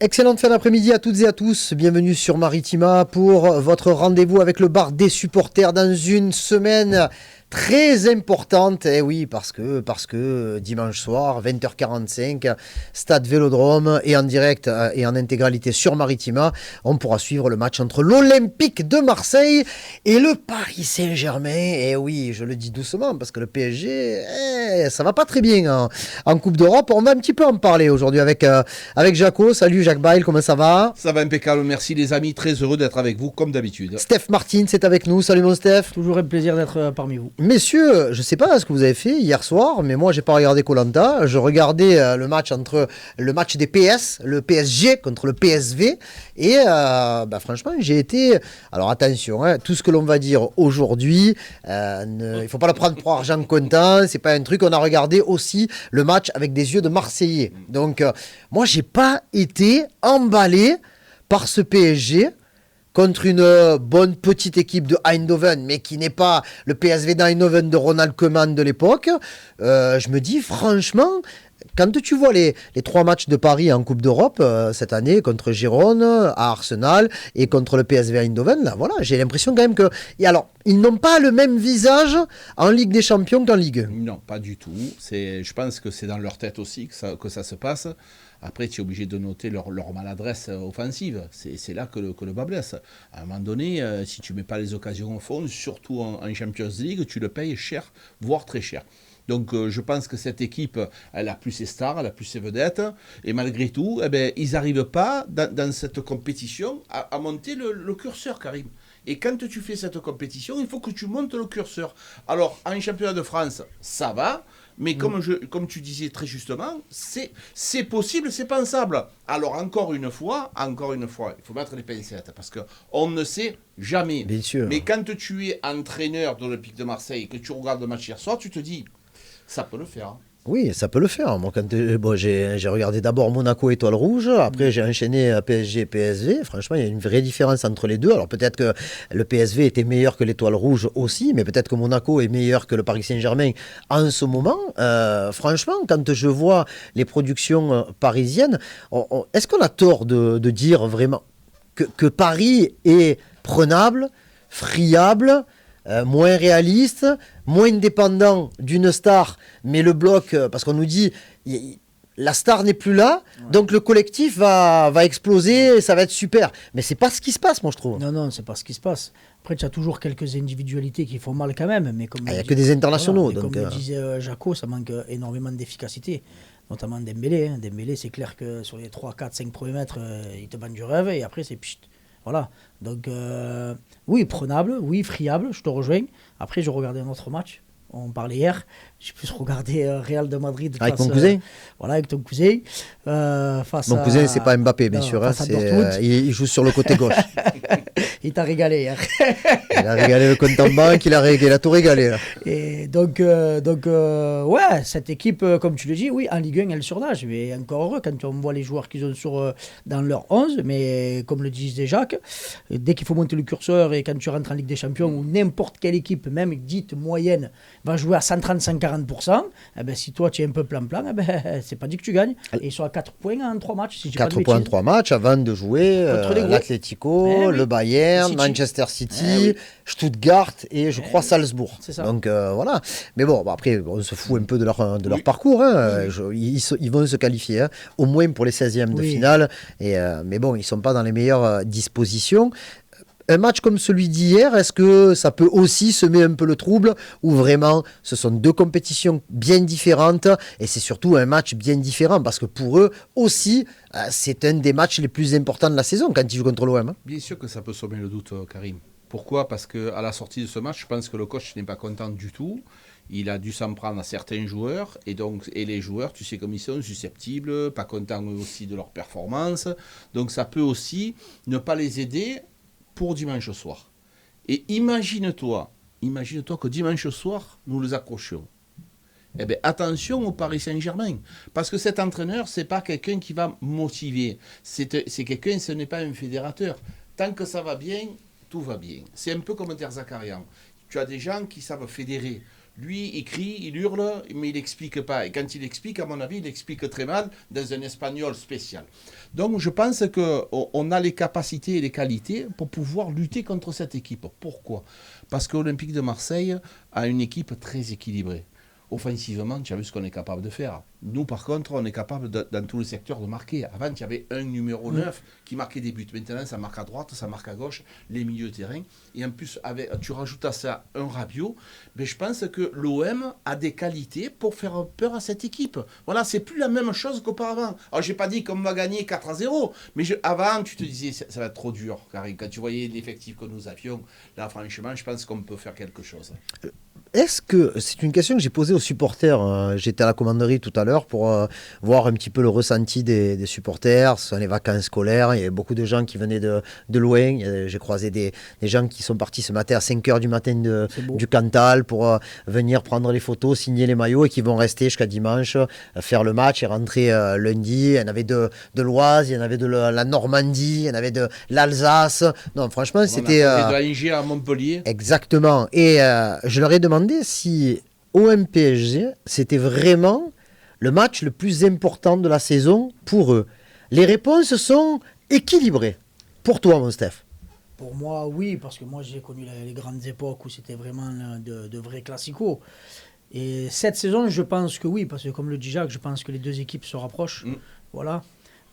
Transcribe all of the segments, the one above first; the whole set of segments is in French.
Excellente fin d'après-midi à toutes et à tous. Bienvenue sur Maritima pour votre rendez-vous avec le bar des supporters dans une semaine très importante. Et oui, parce que dimanche soir, 20h45, Stade Vélodrome et en direct et en intégralité sur Maritima, on pourra suivre le match entre l'Olympique de Marseille et le Paris Saint-Germain. Et oui, je le dis doucement parce que le PSG, ça va pas très bien en Coupe d'Europe. On va un petit peu en parler aujourd'hui avec Jaco. Salut Jacques Bail, comment ça va? Ça va impeccable, merci les amis, très heureux d'être avec vous comme d'habitude. Steph Martin, c'est avec nous. Salut mon Steph. Toujours un plaisir d'être parmi vous. Messieurs, je sais pas ce que vous avez fait hier soir, mais moi j'ai pas regardé Koh-Lanta. Je regardais le match des PS, le PSG contre le PSV, et franchement j'ai été. Alors attention, tout ce que l'on va dire aujourd'hui, il faut pas le prendre pour argent comptant. C'est pas un truc. On a regardé aussi le match avec des yeux de Marseillais. Donc moi j'ai pas été emballé par ce PSG. Contre une bonne petite équipe de Eindhoven, mais qui n'est pas le PSV d'Eindhoven de Ronald Koeman de l'époque, je me dis franchement, quand tu vois les 3 matchs de Paris en Coupe d'Europe cette année, contre Gérone, à Arsenal, et contre le PSV Eindhoven, là, voilà, j'ai l'impression quand même que... Et alors, ils n'ont pas le même visage en Ligue des Champions qu'en Ligue 1. Non, pas du tout. Je pense que c'est dans leur tête aussi que ça se passe. Après, tu es obligé de noter leur maladresse offensive. C'est là que le bas blesse. À un moment donné, si tu ne mets pas les occasions au fond, surtout en Champions League, tu le payes cher, voire très cher. Donc je pense que cette équipe, elle a plus ses stars, elle a plus ses vedettes. Et malgré tout, ils n'arrivent pas, dans cette compétition, à monter le curseur, Karim. Et quand tu fais cette compétition, il faut que tu montes le curseur. Alors, en championnat de France, ça va. Mais comme tu disais très justement, c'est possible, c'est pensable. Alors encore une fois, il faut mettre les pincettes parce qu'on ne sait jamais. Bien sûr. Mais quand tu es entraîneur de l'Olympique de Marseille, que tu regardes le match hier soir, tu te dis, ça peut le faire. Oui, ça peut le faire. Moi, j'ai regardé d'abord Monaco Étoile Rouge, après j'ai enchaîné PSG PSV. Franchement, il y a une vraie différence entre les deux. Alors peut-être que le PSV était meilleur que l'Étoile Rouge aussi, mais peut-être que Monaco est meilleur que le Paris Saint-Germain en ce moment. Franchement, quand je vois les productions parisiennes, est-ce qu'on a tort de dire vraiment que Paris est prenable, friable, moins réaliste, moins dépendant d'une star, mais le bloc, parce qu'on nous dit la star n'est plus là, donc le collectif va exploser et ça va être super. Mais c'est pas ce qui se passe, moi je trouve. Non, c'est pas ce qui se passe. Après, tu as toujours quelques individualités qui font mal quand même. Mais comme il n'y a que des internationaux. Voilà, donc, comme le disait Jaco, ça manque énormément d'efficacité, notamment Dembélé. Dembélé, c'est clair que sur les 3, 4, 5 premiers mètres, il te vend du rêve et après c'est pchit. Voilà, donc oui, prenable, oui, friable, je te rejoins. Après, je regardais un autre match, on parlait hier, j'ai plus regardé Real de Madrid. Avec mon cousin voilà, avec ton cousin. Mon cousin, c'est pas Mbappé, bien sûr, il joue sur le côté gauche. Il t'a régalé hier. Il a régalé le compte en banque, il a tout régalé. Là. Et donc, ouais, cette équipe, comme tu le dis, oui, en Ligue 1, elle surnage. Mais encore heureux quand on voit les joueurs qu'ils ont dans leur 11. Mais comme le disait Jacques, dès qu'il faut monter le curseur et quand tu rentres en Ligue des Champions, où n'importe quelle équipe, même dite moyenne, va jouer à 135-40%, si toi tu es un peu plan-plan, c'est pas dit que tu gagnes. Et ils sont à 4 points en 3 matchs. Si 4 points en 3 matchs avant de jouer l'Atlético, le Bayern, Manchester City, Stuttgart et je crois Salzbourg. C'est ça. Donc voilà. Mais bon, après, on se fout un peu de leur parcours. Hein. Ils vont se qualifier, au moins pour les 16e de finale. Mais bon, ils ne sont pas dans les meilleures dispositions. Un match comme celui d'hier, est-ce que ça peut aussi semer un peu le trouble ou vraiment ce sont 2 compétitions bien différentes et c'est surtout un match bien différent parce que pour eux aussi, c'est un des matchs les plus importants de la saison quand ils jouent contre l'OM. Bien sûr que ça peut semer le doute, Karim. Pourquoi ? Parce qu'à la sortie de ce match, je pense que le coach n'est pas content du tout. Il a dû s'en prendre à certains joueurs et les joueurs, tu sais comme ils sont, susceptibles, pas contents eux aussi de leur performance. Donc ça peut aussi ne pas les aider pour dimanche soir. Et imagine-toi que dimanche soir, nous les accrochions. Eh bien, attention au Paris Saint-Germain. Parce que cet entraîneur, ce n'est pas quelqu'un qui va motiver. C'est quelqu'un, ce n'est pas un fédérateur. Tant que ça va bien, tout va bien. C'est un peu comme Ter Zakarian. Tu as des gens qui savent fédérer. Lui, il crie, il hurle, mais il n'explique pas. Et quand il explique, à mon avis, il explique très mal dans un espagnol spécial. Donc je pense qu'on a les capacités et les qualités pour pouvoir lutter contre cette équipe. Pourquoi ? Parce que l'Olympique de Marseille a une équipe très équilibrée. Offensivement, tu as vu ce qu'on est capable de faire. Nous, par contre, on est capable, dans tous les secteurs, de marquer. Avant, tu avais un numéro 9 qui marquait des buts. Maintenant, ça marque à droite, ça marque à gauche, les milieux de terrain. Et en plus, tu rajoutes à ça un Rabiot. Mais je pense que l'OM a des qualités pour faire peur à cette équipe. Voilà, c'est plus la même chose qu'auparavant. Alors, je n'ai pas dit qu'on va gagner 4-0, mais avant, tu te disais, ça va être trop dur. Car quand tu voyais l'effectif que nous avions, là, franchement, je pense qu'on peut faire quelque chose. Est-ce que, c'est une question que j'ai posée aux supporters, j'étais à la commanderie tout à l'heure pour voir un petit peu le ressenti des supporters, ce sont les vacances scolaires, il y avait beaucoup de gens qui venaient de loin, j'ai croisé des gens qui sont partis ce matin à 5h du matin du Cantal pour venir prendre les photos, signer les maillots et qui vont rester jusqu'à dimanche, faire le match et rentrer lundi. Il y en avait de l'Oise, il y en avait de la Normandie, il y en avait de l'Alsace, non franchement c'était... On a de Angers à Montpellier. Exactement, et je leur ai demandé si OM-PSG, c'était vraiment le match le plus important de la saison pour eux. Les réponses sont équilibrées. Pour toi, mon Steph? Pour moi, oui, parce que moi, j'ai connu les grandes époques où c'était vraiment de vrais classicos. Et cette saison, je pense que oui, parce que comme le dit Jacques, je pense que les deux équipes se rapprochent. Voilà.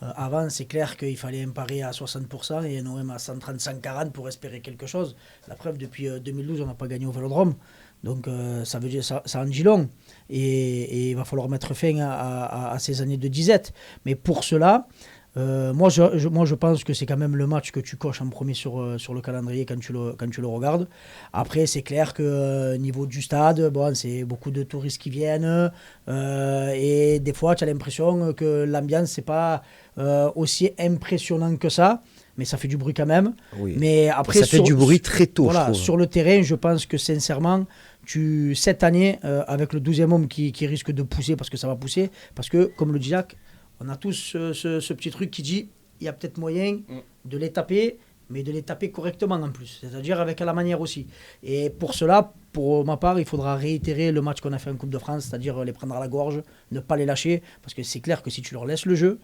Avant, c'est clair qu'il fallait un pari à 60% et un OM à 130-140 pour espérer quelque chose. La preuve, depuis 2012, on n'a pas gagné au Vélodrome. Donc ça veut dire ça en dit long. Et il va falloir mettre fin à ces années de disette. Mais pour cela, moi je pense que c'est quand même le match que tu coches en premier sur le calendrier quand tu le regardes. Après, c'est clair que niveau du stade, bon, c'est beaucoup de touristes qui viennent. Et des fois, tu as l'impression que l'ambiance, c'est pas aussi impressionnant que ça. Mais ça fait du bruit quand même. Oui. Mais après, ça fait du bruit très tôt, voilà, je trouve. sur le terrain, je pense que sincèrement, cette année, avec le 12e homme qui risque de pousser, parce que ça va pousser, parce que, comme le dit Jacques, on a tous ce petit truc qui dit il y a peut-être moyen de les taper, mais de les taper correctement en plus, c'est-à-dire avec la manière aussi. Et pour cela, pour ma part, il faudra réitérer le match qu'on a fait en Coupe de France, c'est-à-dire les prendre à la gorge, ne pas les lâcher, parce que c'est clair que si tu leur laisses le jeu,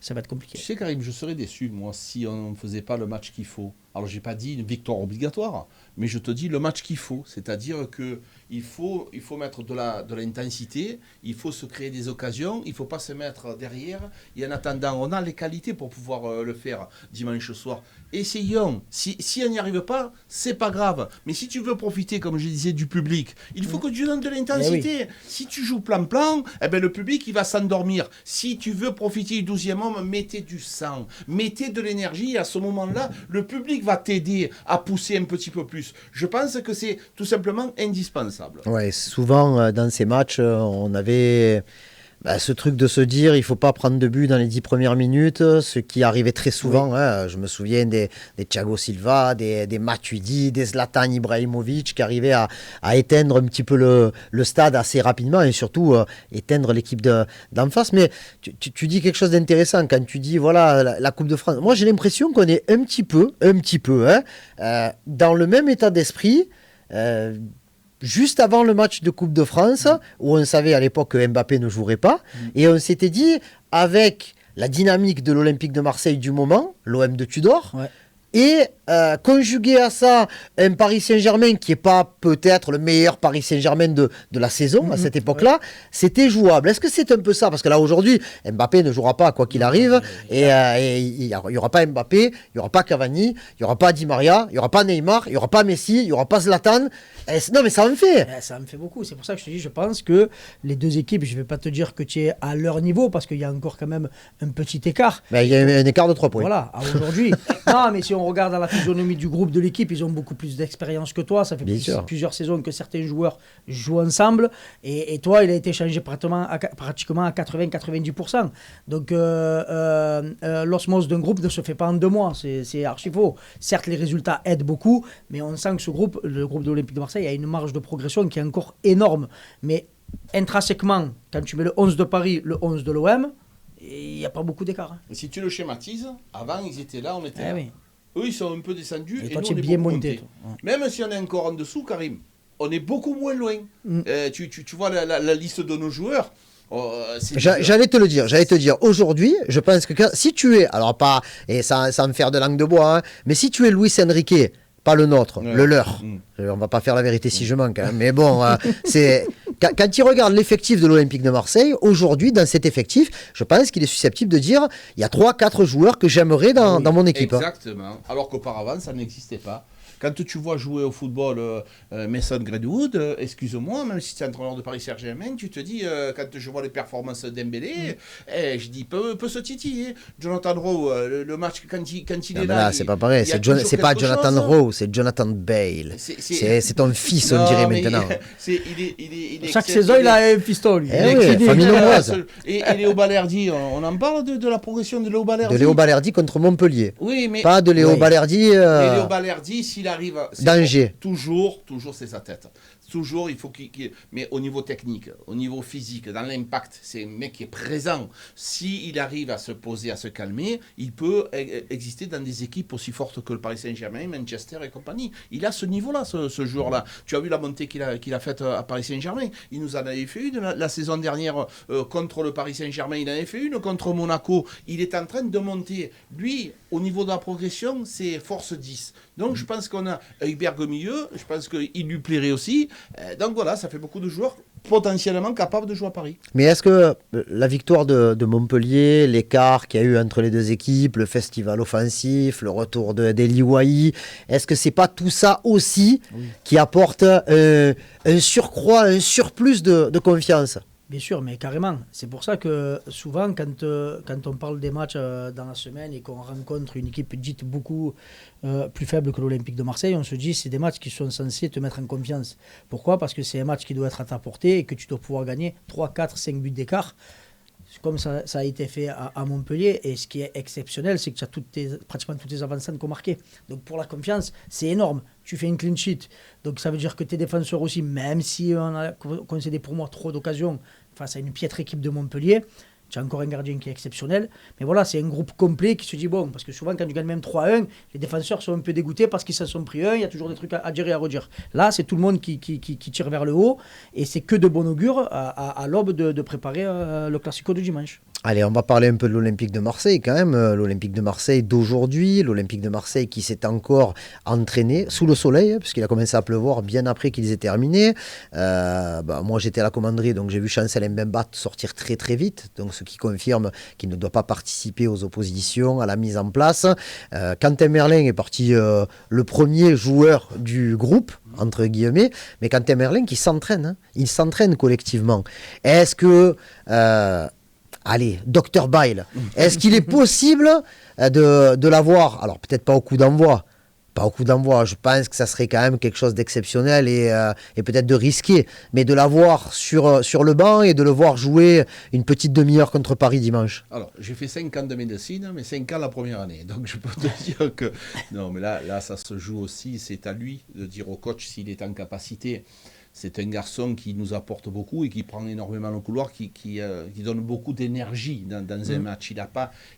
ça va être compliqué. Tu sais, Karim, je serais déçu, moi, si on ne faisait pas le match qu'il faut. Alors, je n'ai pas dit une victoire obligatoire, mais je te dis le match qu'il faut. C'est-à-dire qu'il faut mettre de l'intensité, il faut se créer des occasions, il ne faut pas se mettre derrière. Et en attendant, on a les qualités pour pouvoir le faire dimanche soir. Essayons. Si on n'y arrive pas, c'est pas grave. Mais si tu veux profiter, comme je disais, du public, il faut que tu donnes de l'intensité. Oui. Si tu joues plan-plan, eh ben, le public, il va s'endormir. Si tu veux profiter du 12e homme, mettez du sang, mettez de l'énergie. Et à ce moment-là, le public va t'aider à pousser un petit peu plus. Je pense que c'est tout simplement indispensable. Ouais, souvent, dans ces matchs, on avait... ce truc de se dire il ne faut pas prendre de but dans les 10 premières minutes, ce qui arrivait très souvent. Oui. Hein, je me souviens des Thiago Silva, des Matuidi, des Zlatan Ibrahimovic qui arrivaient à éteindre un petit peu le stade assez rapidement et surtout éteindre l'équipe d'en face. Mais tu dis quelque chose d'intéressant quand tu dis voilà la Coupe de France. Moi j'ai l'impression qu'on est un petit peu dans le même état d'esprit. Juste avant le match de Coupe de France, où on savait à l'époque que Mbappé ne jouerait pas, et on s'était dit, avec la dynamique de l'Olympique de Marseille du moment, l'OM de Tudor, et conjugué à ça un Paris Saint-Germain qui n'est pas peut-être le meilleur Paris Saint-Germain de la saison à cette époque-là, c'était jouable. Est-ce que c'est un peu ça? Parce que là aujourd'hui, Mbappé ne jouera pas quoi qu'il arrive, et il n'y aura pas Mbappé, il n'y aura pas Cavani, il n'y aura pas Di Maria, il n'y aura pas Neymar, il n'y aura pas Messi, il n'y aura pas Zlatan. Non mais ça en fait. Ça me fait beaucoup. C'est pour ça que je te dis, je pense que les deux équipes, je ne vais pas te dire que tu es à leur niveau, parce qu'il y a encore quand même un petit écart. Il y a un écart de 3 points. Voilà, aujourd'hui. Non mais si on regarde à la physionomie du groupe de l'équipe, ils ont beaucoup plus d'expérience que toi. Ça fait plusieurs saisons que certains joueurs jouent ensemble. Et toi, il a été changé pratiquement à 80-90%. Donc, l'osmose d'un groupe ne se fait pas en 2 mois. C'est archi faux. Certes, les résultats aident beaucoup, mais on sent que le groupe de l'Olympique de Marseille, a une marge de progression qui est encore énorme. Mais intrinsèquement, quand tu mets le 11 de Paris, le 11 de l'OM, il n'y a pas beaucoup d'écart. Hein. Si tu le schématises, avant, ils étaient là, on était là. Oui. Eux, ils sont un peu descendus. Et toi, nous, tu es bien monté. Même si on est encore en dessous, Karim, on est beaucoup moins loin. Tu vois la liste de nos joueurs. J'allais te dire, aujourd'hui, je pense que si tu es, alors pas, et sans me faire de langue de bois, hein, mais si tu es Luis Enrique, pas le nôtre, le leur, on va pas faire la vérité si je manque, hein, mais bon, quand tu regardes l'effectif de l'Olympique de Marseille, aujourd'hui, dans cet effectif, je pense qu'il est susceptible de dire, il y a 3-4 joueurs que j'aimerais dans mon équipe. Exactement, alors qu'auparavant, ça n'existait pas. Quand tu vois jouer au football Mason Greenwood, excuse-moi, même si tu es entraîneur de Paris Saint-Germain, tu te dis, quand je vois les performances d'Embélé, je dis, peut se titiller. Jonathan Rowe, le match, quand il est là... Là, c'est pas pareil, c'est pas Jonathan Rowe, c'est Jonathan Bale. C'est ton fils, on dirait maintenant. Chaque saison, il a un piston. Famille nombreuse. Et Léo Balerdi, on en parle de la progression de Léo Balerdi. De Léo Balerdi contre Montpellier. Oui, mais... Pas de Léo Balerdi... Léo Balerdi, s'il arrive... Danger. Toujours, c'est sa tête. Toujours, il faut mais au niveau technique, au niveau physique, dans l'impact, c'est un mec qui est présent. S'il arrive à se poser, à se calmer, il peut exister dans des équipes aussi fortes que le Paris Saint-Germain, Manchester et compagnie. Il a ce niveau-là, ce joueur-là. Tu as vu la montée qu'il a faite à Paris Saint-Germain. Il nous en avait fait une la saison dernière contre le Paris Saint-Germain. Il en avait fait une contre Monaco. Il est en train de monter. Lui, au niveau de la progression, c'est force 10. Donc je pense qu'on a Heuberg au milieu. Je pense qu'il lui plairait aussi. Donc voilà, ça fait beaucoup de joueurs potentiellement capables de jouer à Paris. Mais est-ce que la victoire de Montpellier, l'écart qu'il y a eu entre les deux équipes, le festival offensif, le retour d'Eli Wahi, est-ce que c'est pas tout ça aussi qui apporte un surcroît, un surplus de confiance? Bien sûr, mais carrément. C'est pour ça que souvent, quand on parle des matchs dans la semaine et qu'on rencontre une équipe dite beaucoup plus faible que l'Olympique de Marseille, on se dit que c'est des matchs qui sont censés te mettre en confiance. Pourquoi ? Parce que c'est un match qui doit être à ta portée et que tu dois pouvoir gagner 3, 4, 5 buts d'écart. Comme ça a été fait à Montpellier. Et ce qui est exceptionnel, c'est que tu as pratiquement toutes tes avancantes qui ont marqué. Donc pour la confiance, c'est énorme. Tu fais une clean sheet. Donc ça veut dire que tes défenseurs aussi, même si on a concédé pour moi trop d'occasions face à une piètre équipe de Montpellier, tu as encore un gardien qui est exceptionnel. Mais voilà, c'est un groupe complet qui se dit, bon, parce que souvent quand tu gagnes même 3-1, les défenseurs sont un peu dégoûtés parce qu'ils s'en sont pris un, il y a toujours des trucs à dire et à redire. Là, c'est tout le monde qui tire vers le haut et c'est que de bon augure à l'aube de préparer le Classico de dimanche. Allez, on va parler un peu de l'Olympique de Marseille quand même. L'Olympique de Marseille d'aujourd'hui, l'Olympique de Marseille qui s'est encore entraîné sous le soleil, puisqu'il a commencé à pleuvoir bien après qu'ils aient terminé. Moi, j'étais à la commanderie, donc j'ai vu Chancel Mbemba sortir très très vite, donc ce qui confirme qu'il ne doit pas participer aux oppositions, à la mise en place. Quentin Merlin est parti le premier joueur du groupe, entre guillemets, mais Quentin Merlin qui s'entraîne, hein. Il s'entraîne collectivement. Est-ce que... Allez, Dr Bile, est-ce qu'il est possible de l'avoir, alors peut-être pas au coup d'envoi, je pense que ça serait quand même quelque chose d'exceptionnel et peut-être de risqué, mais de l'avoir sur le banc et de le voir jouer une petite demi-heure contre Paris dimanche. Alors, j'ai fait 5 ans de médecine, mais 5 ans la première année, donc je peux te dire que... Non, mais là, ça se joue aussi, c'est à lui de dire au coach s'il est en capacité. C'est un garçon qui nous apporte beaucoup et qui prend énormément le couloir, qui donne beaucoup d'énergie dans un match.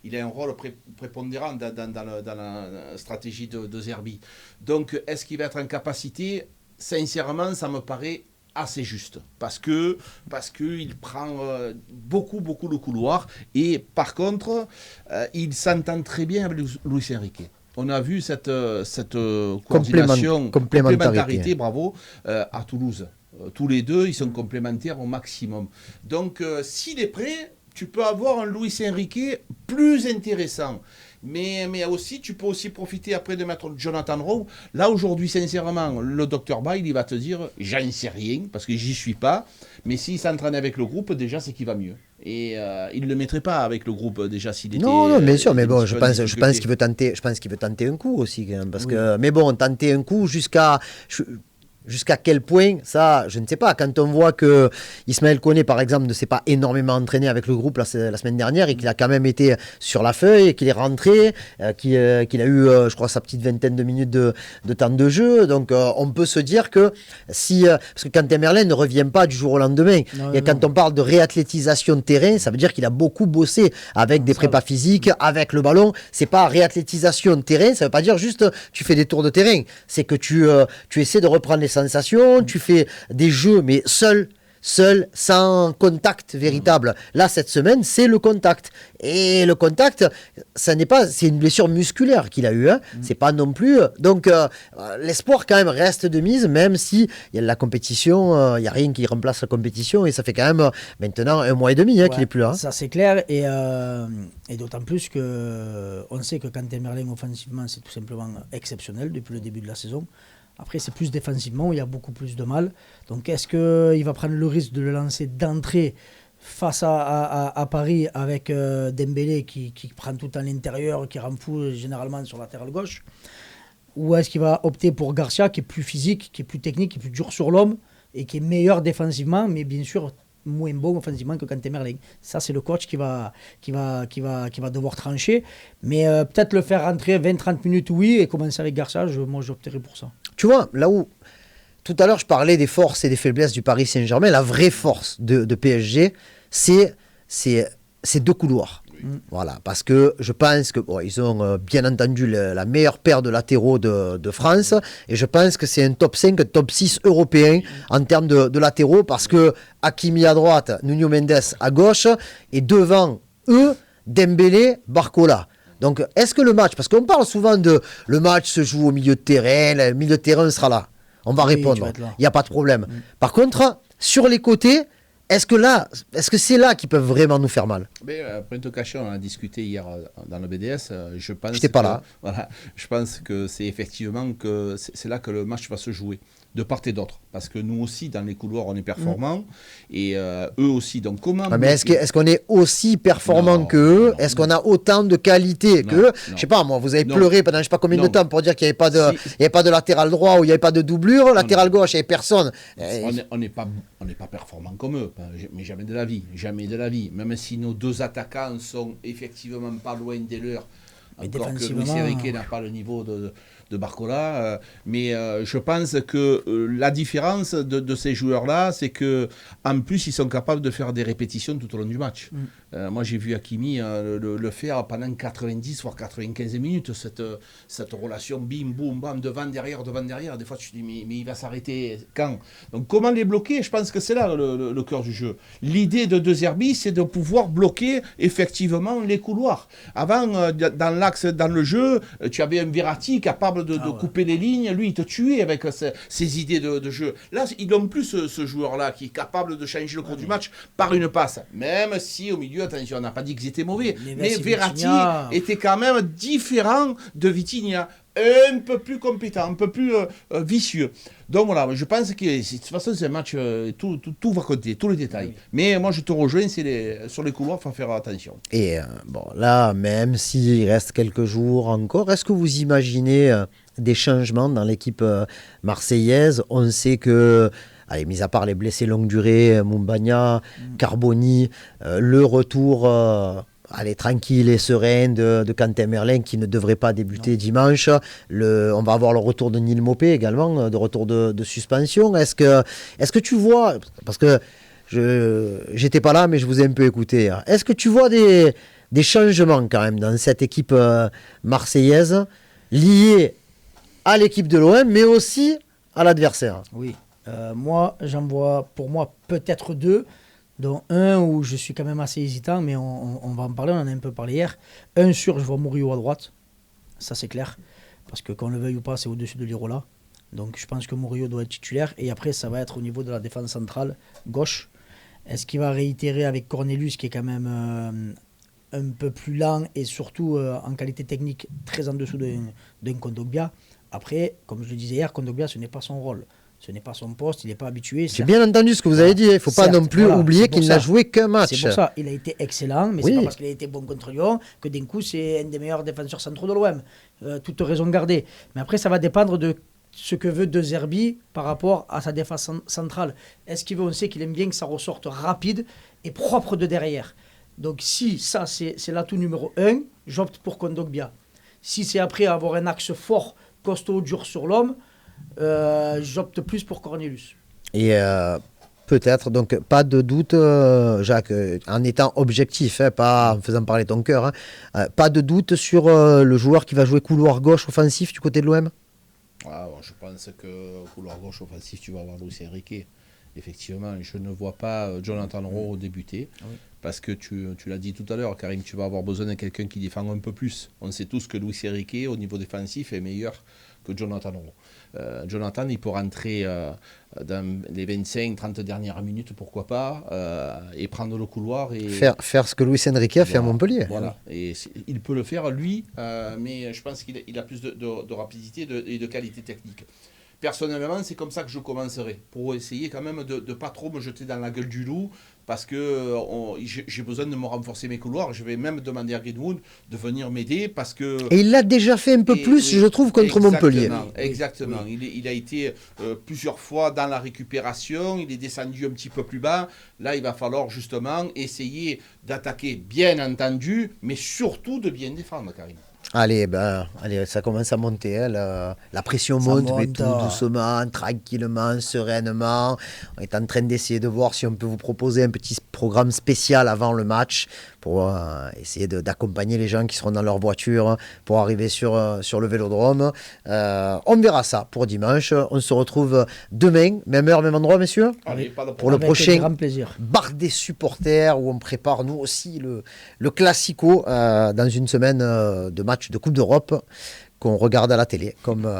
Il a un rôle prépondérant dans la stratégie de Zerbi. Donc, est-ce qu'il va être en capacité ? Sincèrement, ça me paraît assez juste. Parce qu'il prend beaucoup le couloir. Et par contre, il s'entend très bien avec Luis Enrique. On a vu cette complémentarité, bravo, à Toulouse. Tous les deux, ils sont complémentaires au maximum. Donc, s'il est prêt, tu peux avoir un Luis Enrique plus intéressant. Mais aussi, tu peux aussi profiter après de mettre Jonathan Rowe. Là, aujourd'hui, sincèrement, le Dr Bile, il va te dire, j'en sais rien, parce que j'y suis pas. Mais s'il s'entraîne avec le groupe, déjà, c'est qu'il va mieux. Et il ne le mettrait pas avec le groupe, déjà, s'il était... Non, bien sûr, mais bon, je pense qu'il veut tenter un coup aussi, quand même. Mais bon, tenter un coup Jusqu'à quel point, ça, je ne sais pas. Quand on voit que Ismaël Koné, par exemple, ne s'est pas énormément entraîné avec le groupe la semaine dernière et qu'il a quand même été sur la feuille et qu'il est rentré, qu'il a eu, je crois, sa petite vingtaine de minutes de temps de jeu. Donc, on peut se dire que si... parce que Quentin Merlin ne revient pas du jour au lendemain. Quand on parle de réathlétisation de terrain, ça veut dire qu'il a beaucoup bossé avec des prépas physiques, avec le ballon. C'est pas réathlétisation de terrain, ça veut pas dire juste tu fais des tours de terrain. C'est que tu essaies de reprendre les sensations, tu fais des jeux, mais seul, sans contact véritable. Là, cette semaine, c'est le contact. Et le contact, c'est une blessure musculaire qu'il a eue. Hein. C'est pas non plus. Donc, l'espoir quand même reste de mise, même si il y a la compétition, il y a rien qui remplace la compétition. Et ça fait quand même maintenant 1 mois et demi qu'il est plus là. Hein. Ça, c'est clair. Et d'autant plus que on sait que Quentin Merlin, offensivement, c'est tout simplement exceptionnel depuis le début de la saison. Après, c'est plus défensivement où il y a beaucoup plus de mal. Donc, est-ce qu'il va prendre le risque de le lancer d'entrée face à Paris avec Dembélé qui prend tout à l'intérieur, qui rend fou généralement sur la latéral gauche? Ou est-ce qu'il va opter pour Garcia qui est plus physique, qui est plus technique, qui est plus dur sur l'homme et qui est meilleur défensivement, mais bien sûr moins bon offensivement que Quentin Merlin? Ça, c'est le coach qui va devoir trancher. Mais peut-être le faire rentrer 20-30 minutes, oui, et commencer avec Garcia, moi j'opterais pour ça. Tu vois, là où tout à l'heure je parlais des forces et des faiblesses du Paris Saint-Germain, la vraie force de PSG, c'est 2 couloirs. Voilà, parce que je pense que ils ont bien entendu la meilleure paire de latéraux de France, et je pense que c'est un top 5, top 6 européen en termes de latéraux, parce que Hakimi à droite, Nuno Mendes à gauche, et devant eux, Dembélé, Barcola. Donc, est-ce que le match, parce qu'on parle souvent de le match se joue au milieu de terrain, le milieu de terrain sera là, on va répondre, il n'y a pas de problème. Par contre, sur les côtés, est-ce que c'est là qu'ils peuvent vraiment nous faire mal? Mais pour te cacher, on en a discuté hier dans le BDS. Je pense J'étais pas là. Voilà, je pense que c'est effectivement que c'est là que le match va se jouer, de part et d'autre. Parce que nous aussi, dans les couloirs, on est performants. Et eux aussi. Donc comment... mais est-ce qu'on est aussi performants qu'eux? Est-ce qu'on a autant de qualité qu'eux? Je sais pas, moi, vous avez pleuré pendant je sais pas combien de temps pour dire qu'il n'y avait pas de latéral droit ou il n'y avait pas de doublure. Latéral gauche, il n'y avait personne. On n'est pas performants comme eux. Mais jamais de la vie. Jamais de la vie. Même si nos 2 attaquants sont effectivement pas loin des leurs. Encore que Luis Enrique n'a pas le niveau de Barcola. Mais je pense que la différence de ces joueurs-là, c'est qu'en plus, ils sont capables de faire des répétitions tout au long du match. Moi, j'ai vu Hakimi le faire pendant 90 voire 95 minutes, cette relation bim, boum, bam, devant, derrière. Des fois, tu te dis, mais il va s'arrêter quand? Donc, comment les bloquer? Je pense que c'est là le cœur du jeu. L'idée de De Zerbi, c'est de pouvoir bloquer effectivement les couloirs. Avant, dans l'axe, dans le jeu, tu avais un Verratti capable de couper les lignes. Lui, il te tuait avec ses idées de jeu. Là, ils n'ont plus ce joueur-là qui est capable de changer le cours du match par une passe. Même si au milieu, attention, on n'a pas dit qu'ils étaient mauvais, mais Verratti était quand même différent de Vitinha, un peu plus compétent, un peu plus vicieux. Donc voilà, je pense que de toute façon c'est un match, tout va compter, tous les détails. Oui. Mais moi je te rejoins, sur les couloirs, il faut faire attention. Et bon là, même s'il reste quelques jours encore, est-ce que vous imaginez des changements dans l'équipe marseillaise? On sait que... Allez, mis à part les blessés longue durée, Moumbagna, Carboni, le retour tranquille et serein de Quentin Merlin qui ne devrait pas débuter dimanche. On va avoir le retour de Neil Maupay également, de retour de suspension. Est-ce que tu vois, parce que j'étais pas là mais je vous ai un peu écouté, hein. Est-ce que tu vois des changements quand même dans cette équipe marseillaise liés à l'équipe de l'OM mais aussi à l'adversaire? Oui. Moi, j'en vois pour moi peut-être 2, dont un où je suis quand même assez hésitant, mais on va en parler, on en a un peu parlé hier. Un sûr, je vois Murillo à droite, ça c'est clair, parce que qu'on le veuille ou pas, c'est au-dessus de Lirola. Donc je pense que Murillo doit être titulaire, et après ça va être au niveau de la défense centrale, gauche. Est-ce qu'il va réitérer avec Cornelius, qui est quand même un peu plus lent, et surtout en qualité technique très en dessous d'un Kondogbia? Après, comme je le disais hier, Kondogbia, ce n'est pas son rôle. Ce n'est pas son poste, il n'est pas habitué. J'ai bien entendu ce que vous avez dit. Il ne faut pas non plus oublier qu'il n'a joué qu'un match. C'est pour ça. Il a été excellent, mais c'est pas parce qu'il a été bon contre Lyon que d'un coup, c'est un des meilleurs défenseurs centraux de l'OM. Toute raison gardée. Mais après, ça va dépendre de ce que veut De Zerbi par rapport à sa défense centrale. Est-ce qu'il veut, on sait qu'il aime bien que ça ressorte rapide et propre de derrière. Donc si ça, c'est l'atout numéro 1, j'opte pour Kondogbia. Si c'est après avoir un axe fort, costaud, dur sur l'homme, j'opte plus pour Cornelius. Et peut-être, donc pas de doute, Jacques, en étant objectif, pas en faisant parler ton cœur, pas de doute sur le joueur qui va jouer couloir gauche offensif du côté de l'OM? Je pense que couloir gauche offensif, tu vas avoir Luis Enrique. Effectivement, je ne vois pas Jonathan Rowe débuter. Oui. Parce que tu l'as dit tout à l'heure, Karim, tu vas avoir besoin de quelqu'un qui défend un peu plus. On sait tous que Luis Enrique, au niveau défensif, est meilleur que Jonathan Rowe. Jonathan, il peut rentrer dans les 25-30 dernières minutes, pourquoi pas, et prendre le couloir. Et faire ce que Luis Enrique a fait à Montpellier. Voilà, et il peut le faire, lui, mais je pense qu'il a plus de rapidité et de qualité technique. Personnellement, c'est comme ça que je commencerai, pour essayer quand même de ne pas trop me jeter dans la gueule du loup, parce que j'ai besoin de me renforcer mes couloirs. Je vais même demander à Greenwood de venir m'aider, parce que... Et il l'a déjà fait un peu plus, je trouve, contre Montpellier. Exactement. Oui. Il a été plusieurs fois dans la récupération, il est descendu un petit peu plus bas. Là, il va falloir justement essayer d'attaquer, bien entendu, mais surtout de bien défendre, Karim. Allez, ça commence à monter. Hein, la pression monte, mais tout doucement, tranquillement, sereinement. On est en train d'essayer de voir si on peut vous proposer un petit programme spécial avant le match pour essayer d'accompagner les gens qui seront dans leur voiture pour arriver sur le Vélodrome. On verra ça pour dimanche. On se retrouve demain, même heure, même endroit, messieurs. Allez, pour le prochain grand plaisir. bar des supporters où on prépare nous aussi le Classico dans une semaine de match de Coupe d'Europe qu'on regarde à la télé, comme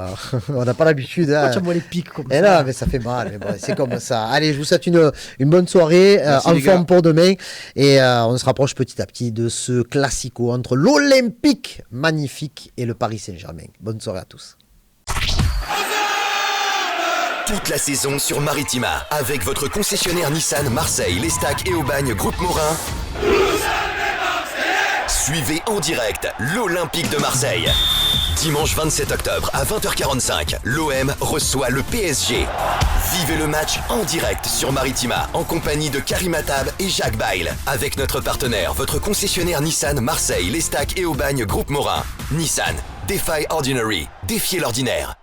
on n'a pas l'habitude. Tu vois les pics comme ça. Là, mais ça fait mal, mais bon, c'est comme ça. Allez, je vous souhaite une bonne soirée, en forme pour demain, et on se rapproche petit à petit de ce Classico entre l'Olympique magnifique et le Paris Saint-Germain. Bonne soirée à tous. Toute la saison sur Maritima, avec votre concessionnaire Nissan Marseille, l'Estac et Aubagne Groupe Morin. Suivez en direct l'Olympique de Marseille. Dimanche 27 octobre à 20h45, l'OM reçoit le PSG. Vivez le match en direct sur Maritima, en compagnie de Karim Attab et Jacques Bail. Avec notre partenaire, votre concessionnaire Nissan Marseille, l'Estac et Aubagne Groupe Morin. Nissan, Defy Ordinary, défiez l'ordinaire.